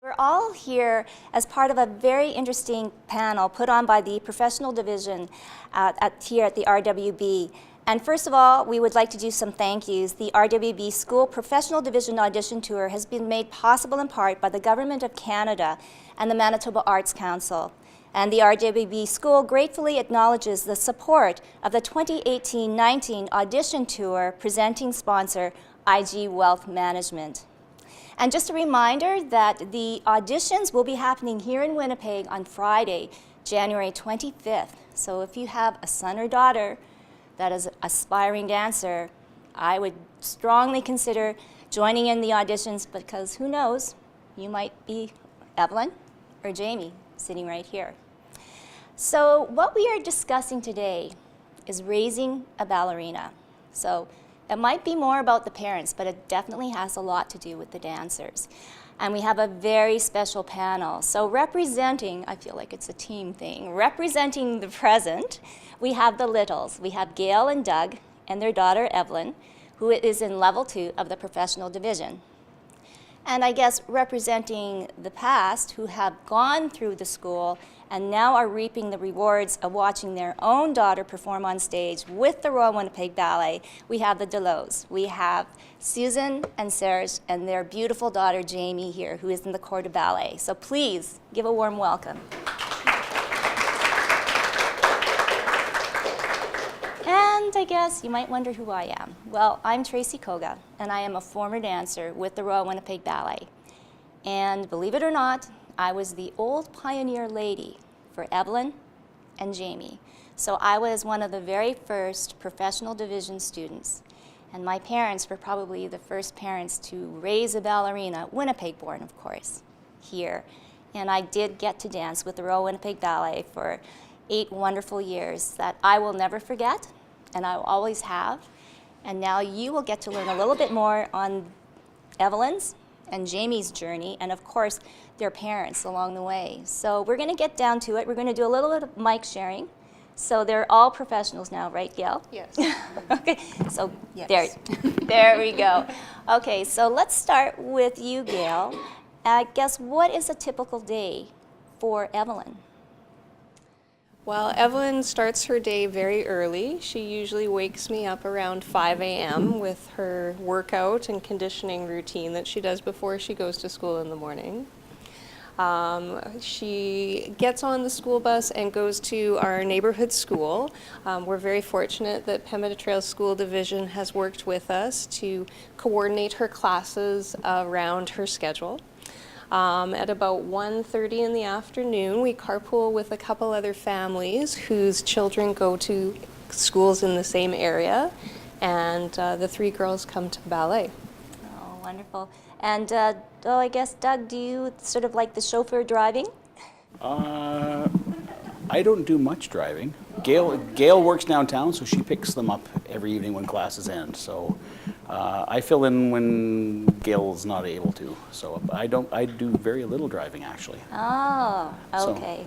We're all here as part of a very interesting panel put on by the professional division here at the RWB. And first of all, we would like to do some thank yous. The RWB School Professional Division Audition Tour has been made possible in part by the Government of Canada and the Manitoba Arts Council. And the RWB School gratefully acknowledges the support of the 2018-19 Audition Tour presenting sponsor, IG Wealth Management. And just a reminder that the auditions will be happening here in Winnipeg on Friday, January 25th. So if you have a son or daughter that is an aspiring dancer, I would strongly consider joining in the auditions because who knows, you might be Evelyn or Jamie sitting right here. So what we are discussing today is raising a ballerina. So it might be more about the parents, but it definitely has a lot to do with the dancers. And we have a very special panel. So representing, I feel like it's a team thing, representing the present, we have the Littles. We have Gail and Doug and their daughter Evelyn, who is in level 2 of the professional division. And I guess representing the past, who have gone through the school and now are reaping the rewards of watching their own daughter perform on stage with the Royal Winnipeg Ballet, we have the DELEAUs. We have Susan and Serge and their beautiful daughter Jamie here, who is in the Corps de Ballet. So please give a warm welcome. And I guess you might wonder who I am. Well, I'm Tracy Koga, and I am a former dancer with the Royal Winnipeg Ballet. And believe it or not, I was the old pioneer lady for Evelyn and Jamie. So I was one of the very first professional division students. And my parents were probably the first parents to raise a ballerina, Winnipeg born, of course, here. And I did get to dance with the Royal Winnipeg Ballet for 8 wonderful years that I will never forget, and I will always have. And now you will get to learn a little bit more on Evelyn's and Jamie's journey, and of course, their parents along the way. So we're gonna get down to it. We're gonna do a little bit of mic sharing. So they're all professionals now, right, Gail? Yes. Okay, so yes. there we go. Okay, so let's start with you, Gail. I guess, what is a typical day for Evelyn? Well, Evelyn starts her day very early. She usually wakes me up around 5 a.m. with her workout and conditioning routine that she does before she goes to school in the morning. She gets on the school bus and goes to our neighborhood school. We're very fortunate that Pembina Trails School Division has worked with us to coordinate her classes around her schedule. At about 1:30 in the afternoon, we carpool with a couple other families whose children go to schools in the same area, and the 3 girls come to ballet. Oh, wonderful. And I guess, Doug, do you sort of like the chauffeur driving? I don't do much driving. Gail works downtown, so she picks them up every evening when classes end. So I fill in when Gail's not able to. So I do very little driving actually. Oh, okay.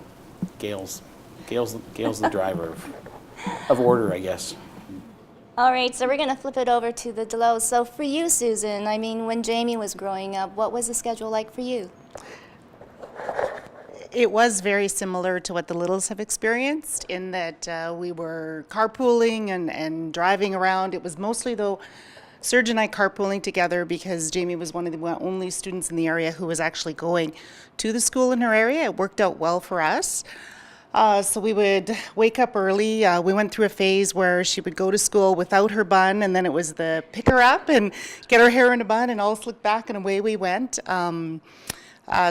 So Gail's the driver of order, I guess. All right, so we're going to flip it over to the DELEAU. So for you, Susan, I mean, when Jamie was growing up, what was the schedule like for you? It was very similar to what the Littles have experienced in that we were carpooling and driving around. It was mostly, though, Serge and I carpooling together because Jamie was one of the only students in the area who was actually going to the school in her area. It worked out well for us. So we would wake up early. We went through a phase where she would go to school without her bun, and then it was the pick her up and get her hair in a bun and all slick back, and away we went.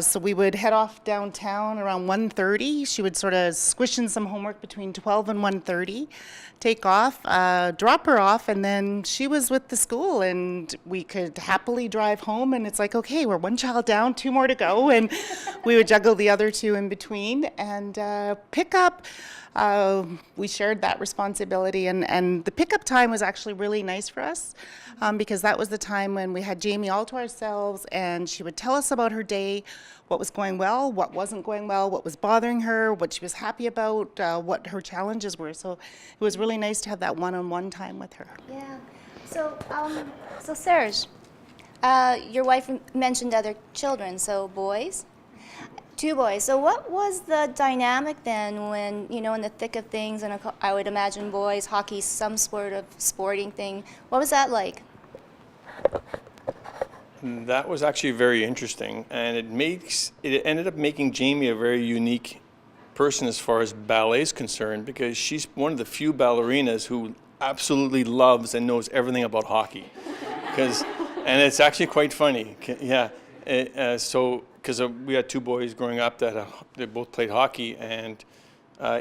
So we would head off downtown around 1:30. She would sort of squish in some homework between 12 and 1:30, take off, drop her off, and then she was with the school, and we could happily drive home, and it's like, okay, we're 1 child down, 2 more to go, and we would juggle the other 2 in between, and pick up. We shared that responsibility, and the pickup time was actually really nice for us because that was the time when we had Jamie all to ourselves, and she would tell us about her day, what was going well, what wasn't going well, what was bothering her, what she was happy about, what her challenges were. So it was really nice to have that one-on-one time with her. Yeah. So Serge, your wife mentioned other children, so boys? Two boys. So what was the dynamic then when, you know, in the thick of things, and I would imagine boys, hockey, some sort of sporting thing. What was that like? That was actually very interesting, and it ended up making Jamie a very unique person as far as ballet is concerned, because she's one of the few ballerinas who absolutely loves and knows everything about hockey. And it's actually quite funny. Yeah. Because we had two boys growing up that they both played hockey, and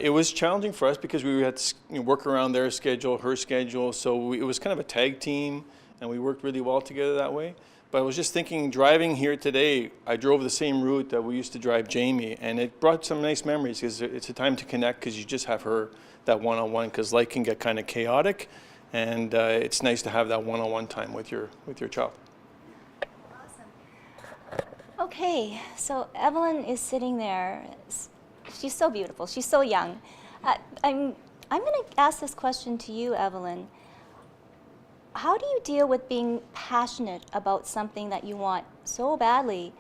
it was challenging for us because we had to work around their schedule, her schedule. So it was kind of a tag team, and we worked really well together that way. But I was just thinking, driving here today, I drove the same route that we used to drive Jamie, and it brought some nice memories because it's a time to connect because you just have her, that one-on-one, because life can get kind of chaotic, and it's nice to have that one-on-one time with your child. Okay, so Evelyn is sitting there. She's so beautiful. She's so young. I'm going to ask this question to you, Evelyn. How do you deal with being passionate about something that you want so badly,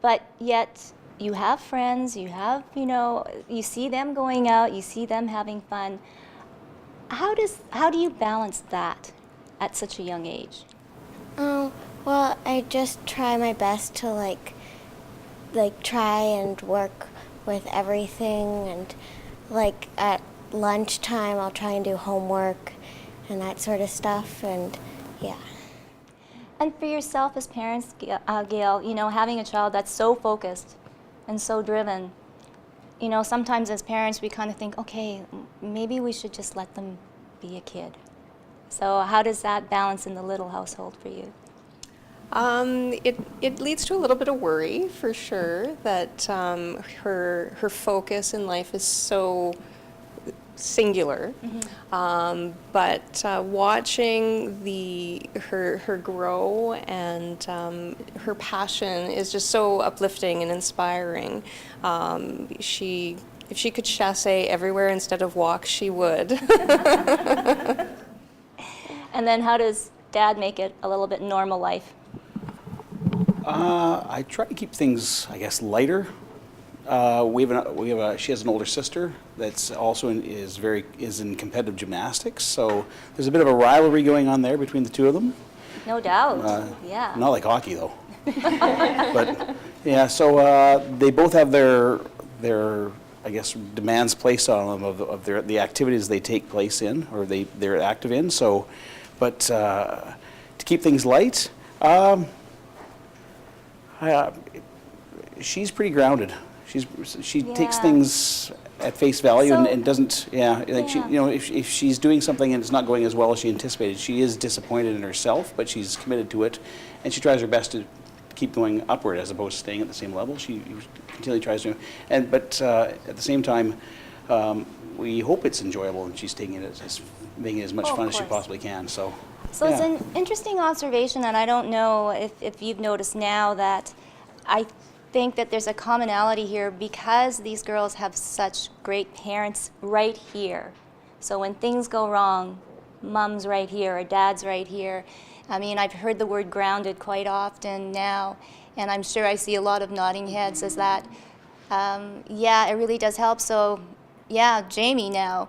but yet you have friends, you have, you know, you see them going out, you see them having fun. How do you balance that at such a young age? Well, I just try my best to like try and work with everything, and like at lunchtime I'll try and do homework and that sort of stuff, and yeah. And for yourself as parents, Gail, you know, having a child that's so focused and so driven, you know, sometimes as parents we kind of think, okay, maybe we should just let them be a kid. So how does that balance in the little household for you? It leads to a little bit of worry, for sure, that her focus in life is so singular. But watching her grow and her passion is just so uplifting and inspiring. If she could chasse everywhere instead of walk, she would. And then how does Dad make it a little bit normal life? I try to keep things, I guess, lighter. She has an older sister that's also is in competitive gymnastics, so there's a bit of a rivalry going on there between the two of them. No doubt. Yeah. Not like hockey though. But yeah, so they both have their I guess demands placed on them of the activities they take place in or they're active in. So, but to keep things light. She's pretty grounded. She takes things at face value and doesn't, she, you know, if she's doing something and it's not going as well as she anticipated, she is disappointed in herself, but she's committed to it, and she tries her best to keep going upward as opposed to staying at the same level. She continually tries to, but at the same time, we hope it's enjoyable and she's taking it as making it as much fun as she possibly can. So it's an interesting observation, and I don't know if you've noticed now that I think that there's a commonality here because these girls have such great parents right here. So when things go wrong, mom's right here or dad's right here. I mean, I've heard the word grounded quite often now, and I'm sure I see a lot of nodding heads as that. Yeah, it really does help. So yeah, Jamie, now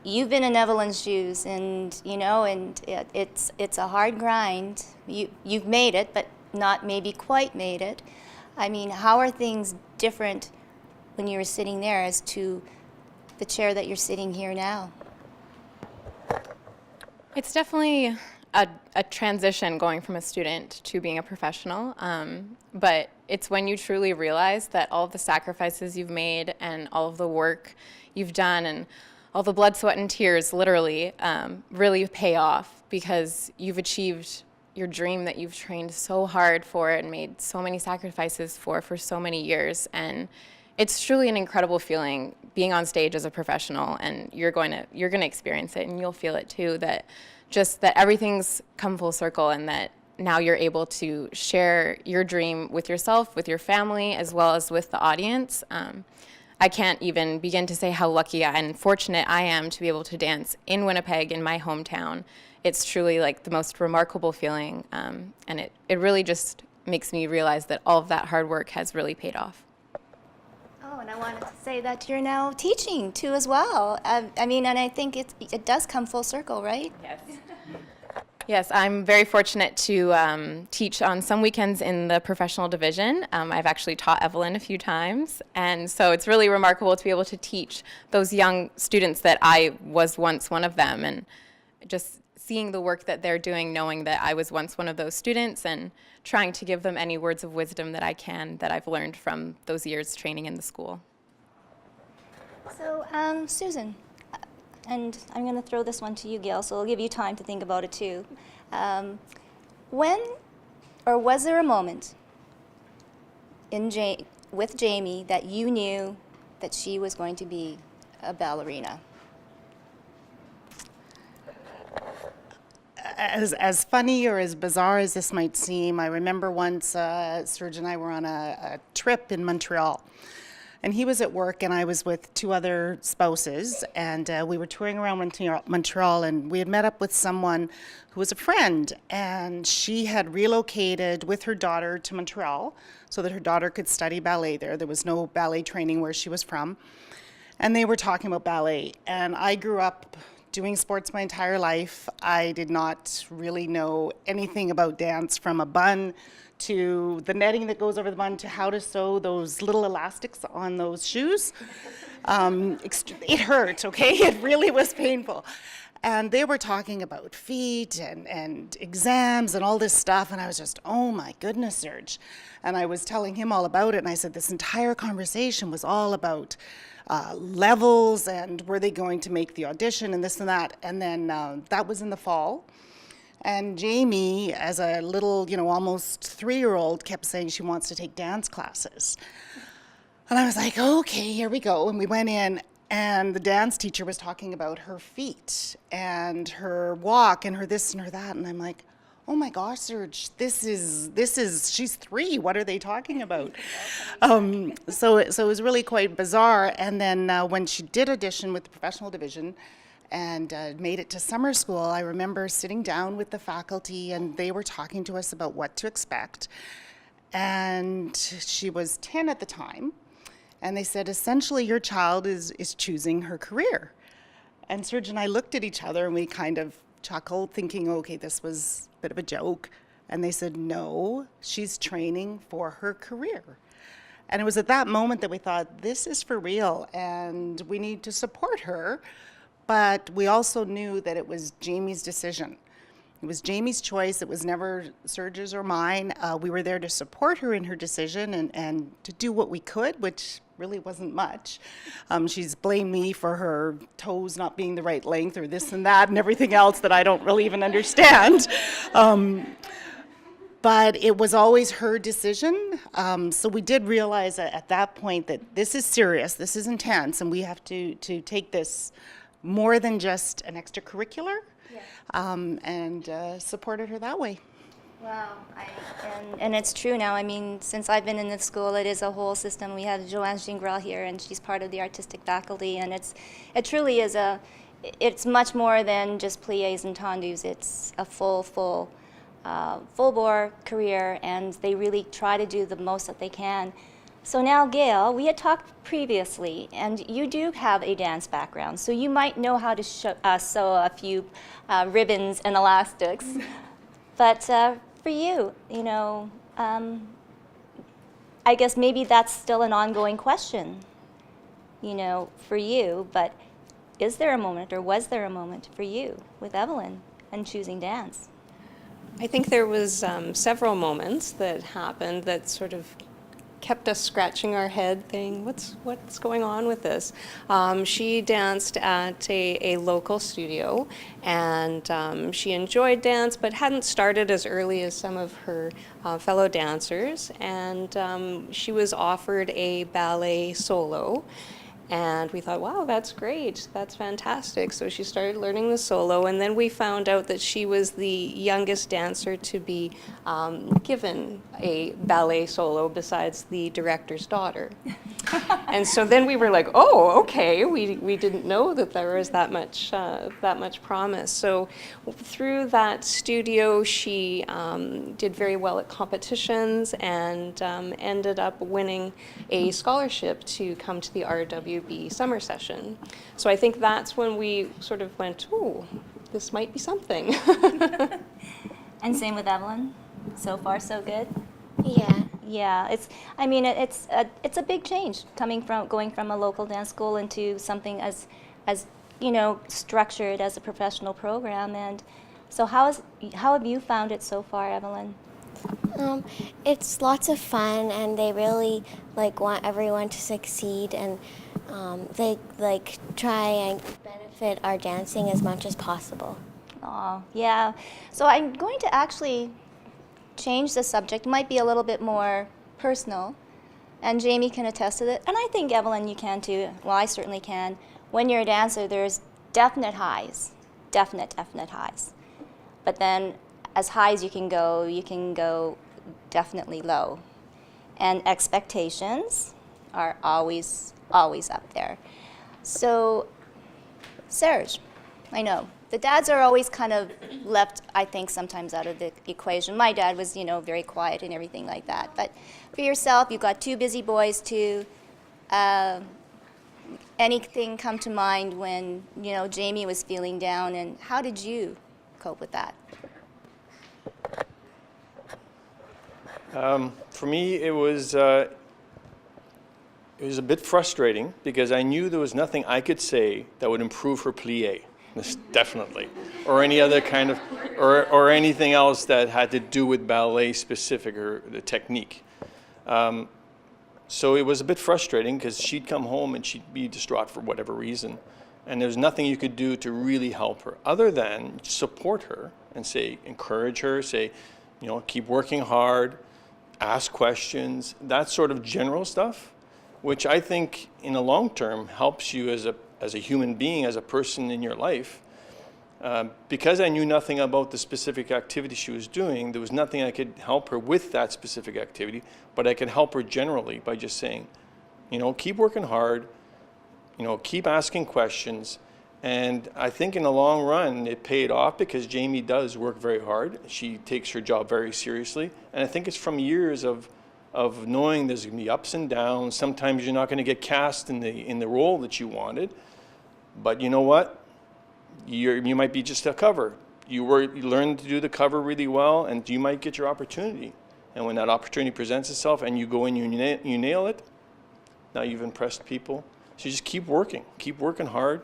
you've been in Evelyn's shoes, and you know, and it's a hard grind. You've made it, but not maybe quite made it. I mean, how are things different when you were sitting there as to the chair that you're sitting here now? It's definitely a transition going from a student to being a professional, but it's when you truly realize that all of the sacrifices you've made and all of the work you've done and all the blood, sweat, and tears literally really pay off because you've achieved your dream that you've trained so hard for and made so many sacrifices for so many years. And it's truly an incredible feeling being on stage as a professional, and you're going to experience it and you'll feel it too, that everything's come full circle and that now you're able to share your dream with yourself, with your family, as well as with the audience. I can't even begin to say how lucky and fortunate I am to be able to dance in Winnipeg, in my hometown. It's truly like the most remarkable feeling, and it really just makes me realize that all of that hard work has really paid off. I wanted to say that you're now teaching too as well. I mean, and I think it does come full circle, right? Yes. Yes, I'm very fortunate to teach on some weekends in the professional division. I've actually taught EVELYN a few times, and so it's really remarkable to be able to teach those young students that I was once one of them, and just seeing the work that they're doing, knowing that I was once one of those students, and trying to give them any words of wisdom that I can that I've learned from those years training in the school. So, Susan, and I'm going to throw this one to you, Gail, so I'll give you time to think about it too. When or was there a moment with Jamie that you knew that she was going to be a ballerina? As funny or as bizarre as this might seem, I remember once Serge and I were on a trip in Montreal. And he was at work, and I was with two other spouses, and we were touring around Montreal, and we had met up with someone who was a friend, and she had relocated with her daughter to Montreal so that her daughter could study ballet there. There was no ballet training where she was from, and they were talking about ballet. And I grew up doing sports my entire life. I did not really know anything about dance, from a bun to the netting that goes over the bun to how to sew those little elastics on those shoes. It hurt, okay? It really was painful. And they were talking about feet and exams and all this stuff, and I was just, oh my goodness, Serge. And I was telling him all about it, and I said this entire conversation was all about levels and were they going to make the audition and this and that. And then that was in the fall. And Jamie, as a little, almost 3-year-old, kept saying she wants to take dance classes. And I was like, okay, here we go. And we went in, and the dance teacher was talking about her feet and her walk and her this and her that. And I'm like, oh my gosh, Serge, she's 3. What are they talking about? So it was really quite bizarre. And then when she did audition with the professional division, and made it to summer school, I remember sitting down with the faculty, and they were talking to us about what to expect. And she was 10 at the time, and they said, essentially, your child is choosing her career. And Serge and I looked at each other, and we kind of chuckled, thinking, okay, this was a bit of a joke. And they said, no, she's training for her career. And it was at that moment that we thought, this is for real, and we need to support her. But we also knew that it was Jamie's decision. It was Jamie's choice. It was never Serge's or mine. We were there to support her in her decision and to do what we could, which really wasn't much. She's blamed me for her toes not being the right length or this and that and everything else that I don't really even understand. But it was always her decision. So we did realize at that point that this is serious, this is intense, and we have to take this more than just an extracurricular, and supported her that way. Wow, and it's true now. I mean, since I've been in the school, it is a whole system. We have Joanne Gingras here, and she's part of the artistic faculty, and it truly is it's much more than just pliés and tendus. It's a full bore career, and they really try to do the most that they can. So now, Gail, we had talked previously, and you do have a dance background, so you might know how to sew a few ribbons and elastics. But for you, I guess maybe that's still an ongoing question, for you. But is there a moment, or was there a moment for you with EVELYN and choosing dance? I think there was several moments that happened that sort of kept us scratching our head thinking, what's going on with this? She danced at a local studio, and she enjoyed dance, but hadn't started as early as some of her fellow dancers, and she was offered a ballet solo. And we thought, wow, that's great, that's fantastic. So she started learning the solo, and then we found out that she was the youngest dancer to be given a ballet solo besides the director's daughter. And so then we were like, oh, okay, we didn't know that there was that much promise. So through that studio, she did very well at competitions and ended up winning a scholarship to come to the RWB summer session. So I think that's when we sort of went, ooh, this might be something. And same with Evelyn. So far, so good. Yeah. Yeah, it's a big change going from a local dance school into something as structured as a professional program. And so how have you found it so far, Evelyn? It's lots of fun, and they really want everyone to succeed, and they try and benefit our dancing as much as possible. Oh, yeah. So I'm going to actually change the subject. It might be a little bit more personal, and Jamie can attest to it, and I think Evelyn, you can too. Well, I certainly can. When you're a dancer, there's definite highs, definite highs. But then, as high as you can go definitely low, and expectations are always up there. So, Serge, I know. The dads are always kind of left, I think, sometimes out of the equation. My dad was, very quiet and everything like that. But for yourself, you've got two busy boys too. Anything come to mind when, Jamie was feeling down, and how did you cope with that? For me, it was a bit frustrating because I knew there was nothing I could say that would improve her plie. Definitely, or any other kind of, or anything else that had to do with ballet specific or the technique. So it was a bit frustrating because she'd come home and she'd be distraught for whatever reason, and there's nothing you could do to really help her other than support her and encourage her, keep working hard, ask questions, that sort of general stuff, which I think in the long term helps you as a human being, as a person in your life. Because I knew nothing about the specific activity she was doing, there was nothing I could help her with that specific activity, but I could help her generally by just saying, keep working hard, keep asking questions. And I think in the long run, it paid off because Jamie does work very hard. She takes her job very seriously. And I think it's from years of knowing there's going to be ups and downs. Sometimes you're not going to get cast in the role that you wanted. But you know what? You might be just a cover. You learn to do the cover really well, and you might get your opportunity. And when that opportunity presents itself and you go in, you nail it, now you've impressed people. So you just keep working hard.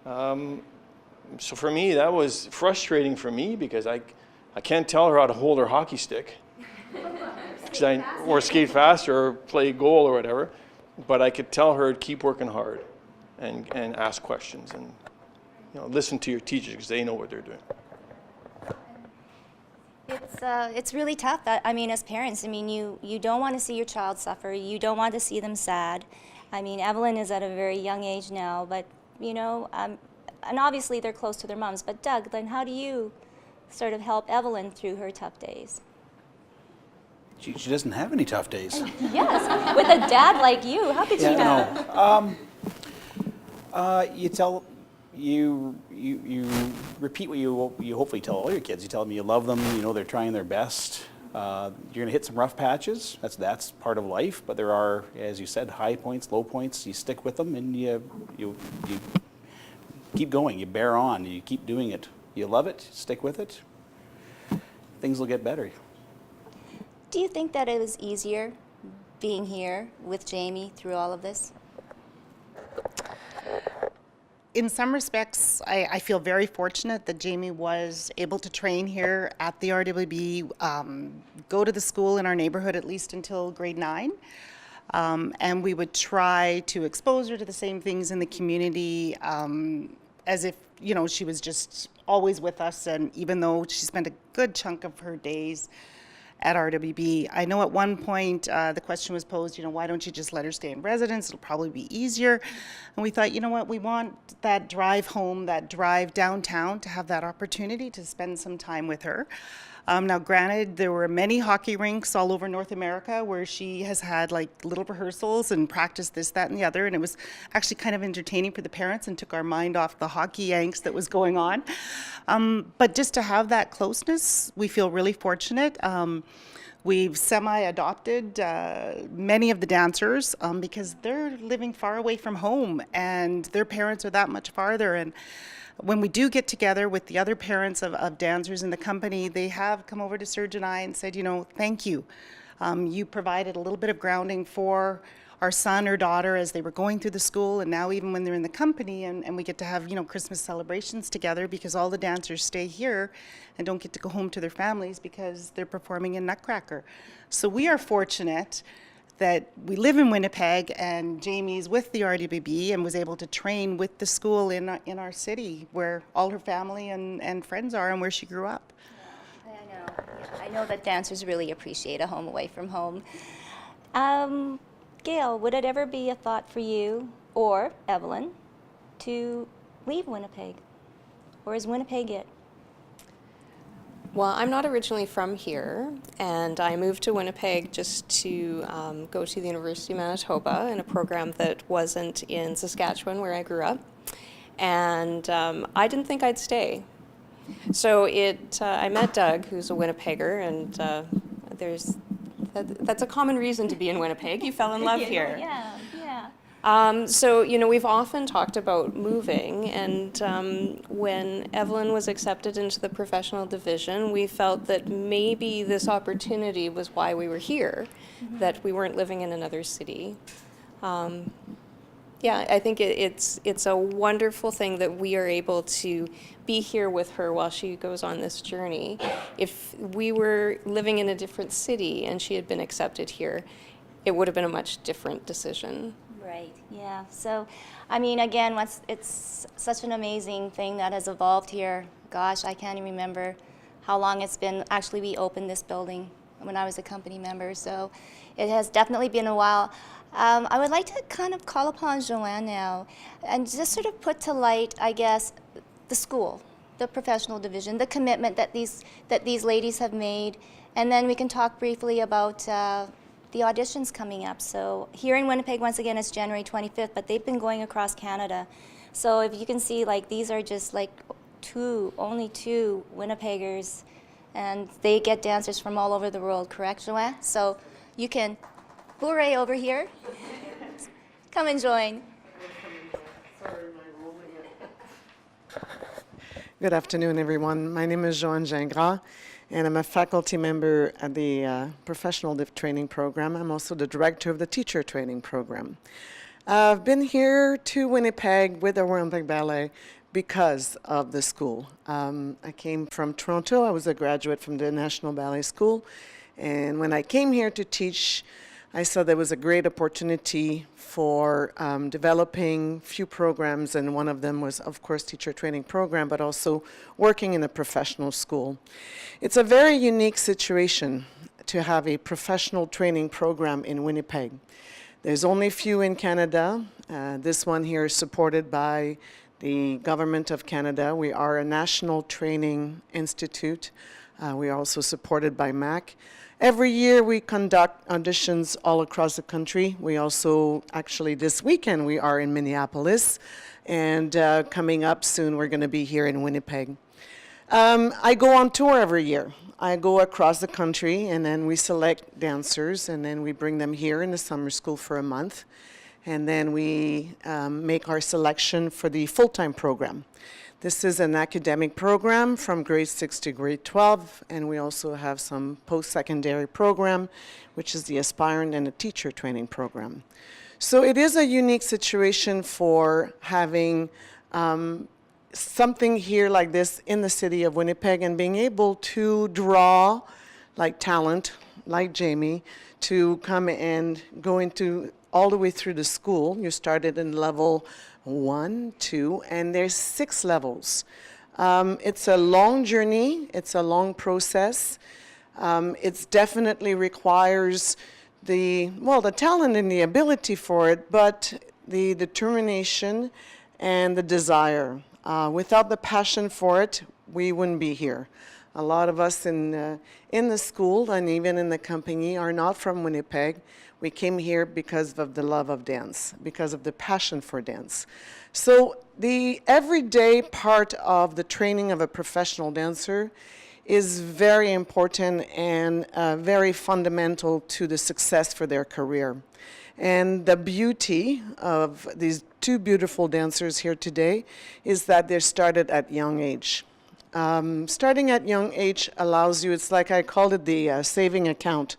So for me, that was frustrating for me because I can't tell her how to hold her hockey stick or skate faster or play goal or whatever, but I could tell her to keep working hard and ask questions and listen to your teachers because they know what they're doing. It's really tough. As parents, you don't want to see your child suffer. You don't want to see them sad. Evelyn is at a very young age now, but and obviously they're close to their moms. But Doug, then how do you sort of help Evelyn through her tough days? She doesn't have any tough days. Yes, with a dad like you, how could you have? You repeat what you hopefully tell all your kids. You tell them you love them. They're trying their best. You're going to hit some rough patches. That's part of life. But there are, as you said, high points, low points. You stick with them, and you keep going. You bear on. You keep doing it. You love it. Stick with it. Things will get better. Do you think that it was easier being here with Jamie through all of this? In some respects, I feel very fortunate that Jamie was able to train here at the RWB, go to the school in our neighborhood at least until grade 9. And we would try to expose her to the same things in the community as if, she was just always with us. And even though she spent a good chunk of her days at RWB. I know at one point the question was posed, why don't you just let her stay in residence? It'll probably be easier. And we thought, you know what, we want that drive home, that drive downtown, to have that opportunity to spend some time with her. Now, granted, there were many hockey rinks all over North America where she has had like little rehearsals and practiced this, that, and the other, and it was actually kind of entertaining for the parents and took our mind off the hockey angst that was going on. But just to have that closeness, we feel really fortunate. We've semi-adopted many of the dancers because they're living far away from home and their parents are that much farther. And when we do get together with the other parents of dancers in the company, they have come over to Serge and I and said, thank you. You provided a little bit of grounding for our son or daughter as they were going through the school, and now even when they're in the company and we get to have, Christmas celebrations together, because all the dancers stay here and don't get to go home to their families because they're performing in Nutcracker. So we are fortunate that we live in Winnipeg, and Jamie's with the RWB and was able to train with the school in our city where all her family and friends are and where she grew up. Yeah, I know. Yeah, I know that dancers really appreciate a home away from home. Gail, would it ever be a thought for you or Evelyn to leave Winnipeg? Or is Winnipeg it? Well, I'm not originally from here, and I moved to Winnipeg just to go to the University of Manitoba in a program that wasn't in Saskatchewan, where I grew up. And I didn't think I'd stay. So I met Doug, who's a Winnipegger, and that's a common reason to be in Winnipeg. You fell in love here. Yeah, yeah. So, we've often talked about moving, and when Evelyn was accepted into the professional division, we felt that maybe this opportunity was why we were here, that we weren't living in another city. Yeah, I think it's a wonderful thing that we are able to be here with her while she goes on this journey. If we were living in a different city and she had been accepted here, it would have been a much different decision. Right, yeah. So, again, it's such an amazing thing that has evolved here. Gosh, I can't even remember how long it's been. Actually, we opened this building when I was a company member, so it has definitely been a while. I would like to kind of call upon Joanne now and just sort of put to light, I guess, the school, the professional division, the commitment that these ladies have made, and then we can talk briefly about the auditions coming up. So here in Winnipeg, once again, it's January 25th, but they've been going across Canada. So if you can see, these are just only two Winnipeggers, and they get dancers from all over the world, correct, Joanne? So you can hooray over here. Come and join. Good afternoon, everyone. My name is Joanne Gingras, and I'm a faculty member at the Professional Training Program. I'm also the director of the Teacher Training Program. I've been here to Winnipeg with the Winnipeg Ballet because of the school. I came from Toronto. I was a graduate from the National Ballet School, and when I came here to teach, I saw there was a great opportunity for developing few programs, and one of them was, of course, teacher training program, but also working in a professional school. It's a very unique situation to have a professional training program in Winnipeg. There's only few in Canada. This one here is supported by the Government of Canada. We are a national training institute. We are also supported by MAC. Every year we conduct auditions all across the country. We also, actually this weekend, we are in Minneapolis, and coming up soon we're going to be here in Winnipeg. I go on tour every year. I go across the country, and then we select dancers, and then we bring them here in the summer school for a month, and then we make our selection for the full-time program. This is an academic program from grade 6 to grade 12, and we also have some post-secondary program, which is the aspirant and the teacher training program. So it is a unique situation for having something here like this in the city of Winnipeg and being able to draw talent, like Jamie, to come and go into all the way through the school. You started in level 1, 2, and there's 6 levels. It's a long journey. It's a long process. It definitely requires the talent and the ability for it, but the determination and the desire. Without the passion for it, we wouldn't be here. A lot of us in the school and even in the company are not from Winnipeg. We came here because of the love of dance, because of the passion for dance. So the everyday part of the training of a professional dancer is very important and very fundamental to the success for their career. And the beauty of these two beautiful dancers here today is that they're started at young age. Starting at young age allows you, it's like I called it the saving account.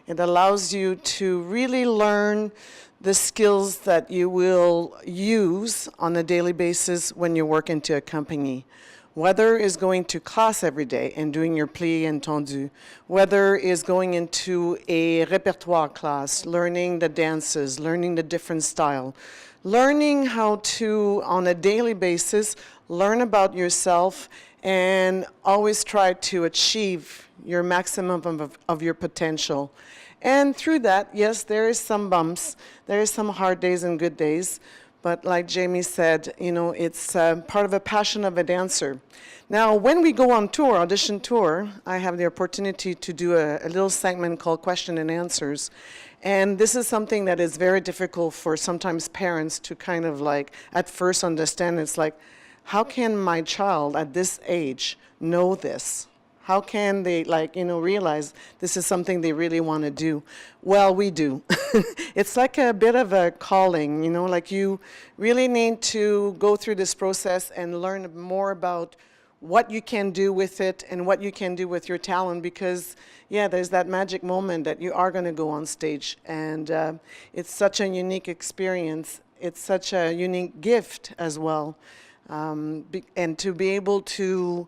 It allows you to really learn the skills that you will use on a daily basis when you work into a company. Whether is going to class every day and doing your plie entendu, whether is going into a repertoire class, learning the dances, learning the different style, learning how to, on a daily basis, learn about yourself and always try to achieve your maximum of your potential. And through that, yes, there is some bumps, there is some hard days and good days, but like Jamie said, you know, it's part of a passion of a dancer. Now, when we go on tour, audition tour, I have the opportunity to do a little segment called Question and Answers. And this is something that is very difficult for sometimes parents to kind of like at first understand. It's like, how can my child at this age know this? How can they, like, you know, realize this is something they really want to do? Well, we do. It's like a bit of a calling, you know, like you really need to go through this process and learn more about what you can do with it and what you can do with your talent, because, yeah, there's that magic moment that you are going to go on stage. And it's such a unique experience. It's such a unique gift as well. And to be able to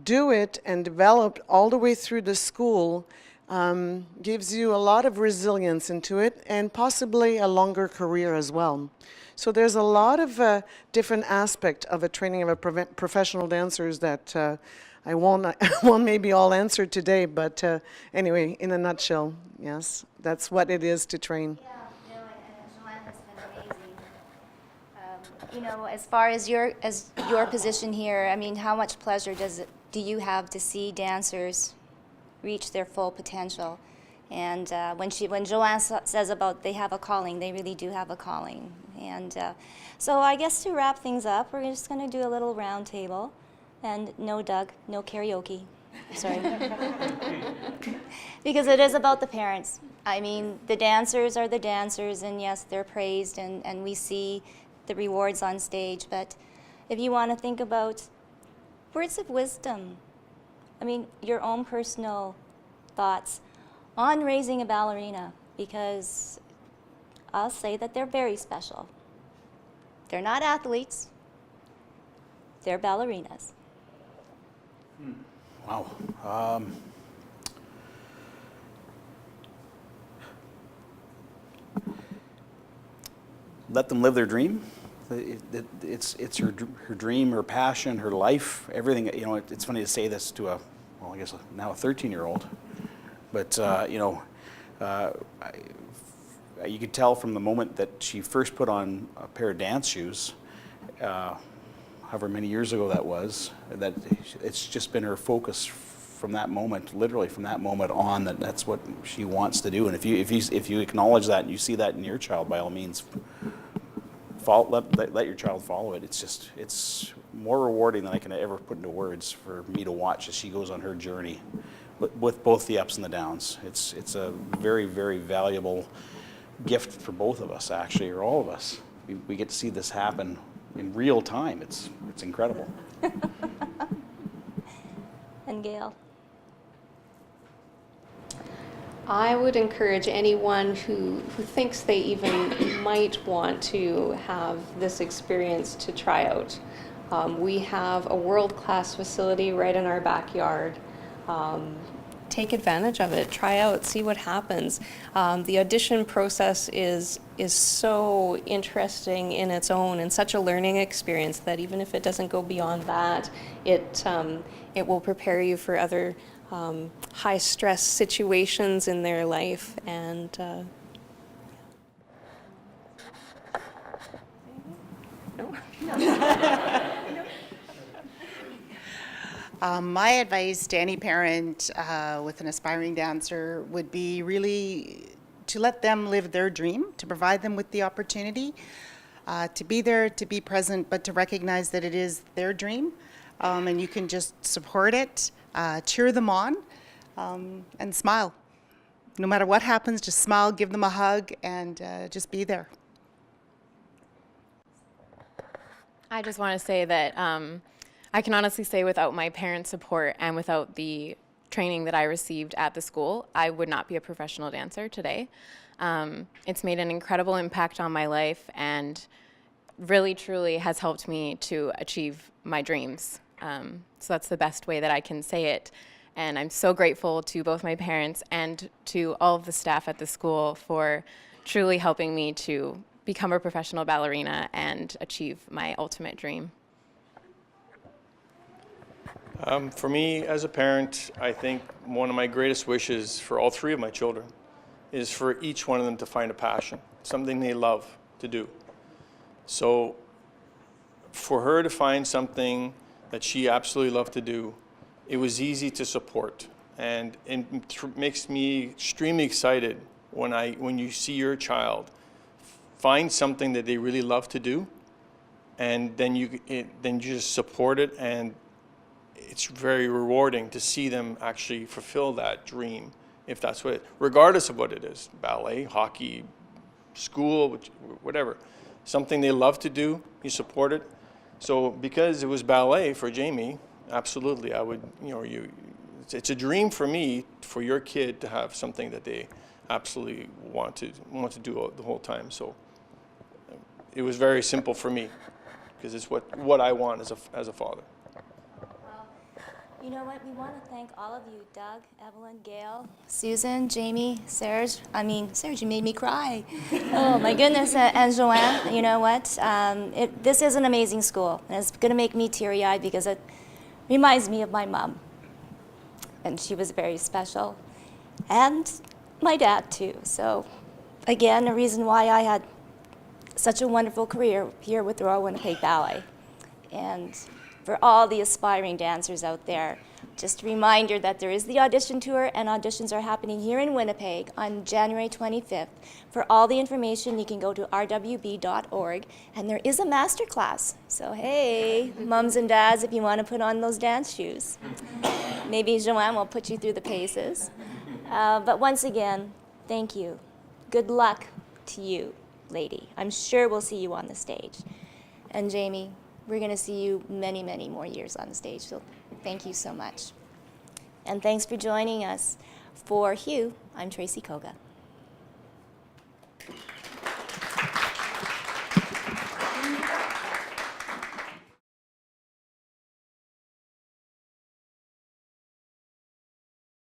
do it and develop all the way through the school gives you a lot of resilience into it and possibly a longer career as well. So there's a lot of different aspects of a training of a professional dancers that I won't maybe all answer today, but anyway, in a nutshell, yes, that's what it is to train. Yeah, no, and Joanne has been amazing. You know, as far as your position here, I mean, how much pleasure do you have to see dancers reach their full potential? And when Joanne says about they have a calling, they really do have a calling. And so I guess to wrap things up, we're just going to do a little round table. And no, Doug, no karaoke. Sorry. Because it is about the parents. I mean, the dancers are the dancers, and yes, they're praised, and we see the rewards on stage. But if you want to think about words of wisdom, I mean, your own personal thoughts on raising a ballerina, because I'll say that they're very special. They're not athletes, they're ballerinas. Wow. Let them live their dream. It's her dream, her passion, her life, everything. You know, it's funny to say this to I guess now a 13-year-old, but you know, you could tell from the moment that she first put on a pair of dance shoes, however many years ago that was, that it's just been her focus from that moment, literally from that moment on, that's what she wants to do. And if you acknowledge that and you see that in your child, by all means, let your child follow it. It's more rewarding than I can ever put into words for me to watch as she goes on her journey with both the ups and the downs. It's a very, very valuable gift for both of us, actually, or all of us. We get to see this happen in real time. It's incredible. And GAIL. I would encourage anyone who thinks they even might want to have this experience to try out. We have a world-class facility right in our backyard. Take advantage of it, try out, see what happens. The audition process is so interesting in its own and such a learning experience that even if it doesn't go beyond that, it will prepare you for other high stress situations in their life. And My advice to any parent with an aspiring dancer would be really to let them live their dream, to provide them with the opportunity, to be there, to be present, but to recognize that it is their dream, and you can just support it, cheer them on, and smile. No matter what happens, just smile, give them a hug, and just be there. I just want to say that I can honestly say without my parents' support and without the training that I received at the school, I would not be a professional dancer today. It's made an incredible impact on my life and really, truly has helped me to achieve my dreams. So that's the best way that I can say it. And I'm so grateful to both my parents and to all of the staff at the school for truly helping me to become a professional ballerina and achieve my ultimate dream. For me, as a parent, I think one of my greatest wishes for all three of my children is for each one of them to find a passion, something they love to do. So for her to find something that she absolutely loved to do, it was easy to support. And it makes me extremely excited when you see your child find something that they really love to do, and then you just support it, and it's very rewarding to see them actually fulfill that dream, if that's what, regardless of what it is, ballet, hockey, school, whatever, something they love to do, you support it. So because it was ballet for Jamie, absolutely, I would, it's a dream for me, for your kid to have something that they absolutely want to do the whole time. So it was very simple for me, because it's what I want as a father. You know what? We want to thank all of you, Doug, Evelyn, Gail, Susan, Jamie, Serge. Serge, you made me cry. Oh, my goodness. And Joanne, you know what? This is an amazing school. And it's going to make me teary-eyed because it reminds me of my mom. And she was very special. And my dad, too. So, again, a reason why I had such a wonderful career here with Royal Winnipeg Ballet. And for all the aspiring dancers out there, just a reminder that there is the audition tour, and auditions are happening here in Winnipeg on January 25th. For all the information, you can go to rwb.org, and there is a master class. So hey, mums and dads, if you want to put on those dance shoes. Maybe Joanne will put you through the paces. But once again, thank you. Good luck to you, lady. I'm sure we'll see you on the stage. And Jamie, we're going to see you many, many more years on the stage, so thank you so much. And thanks for joining us. For Hugh, I'm Tracy Koga.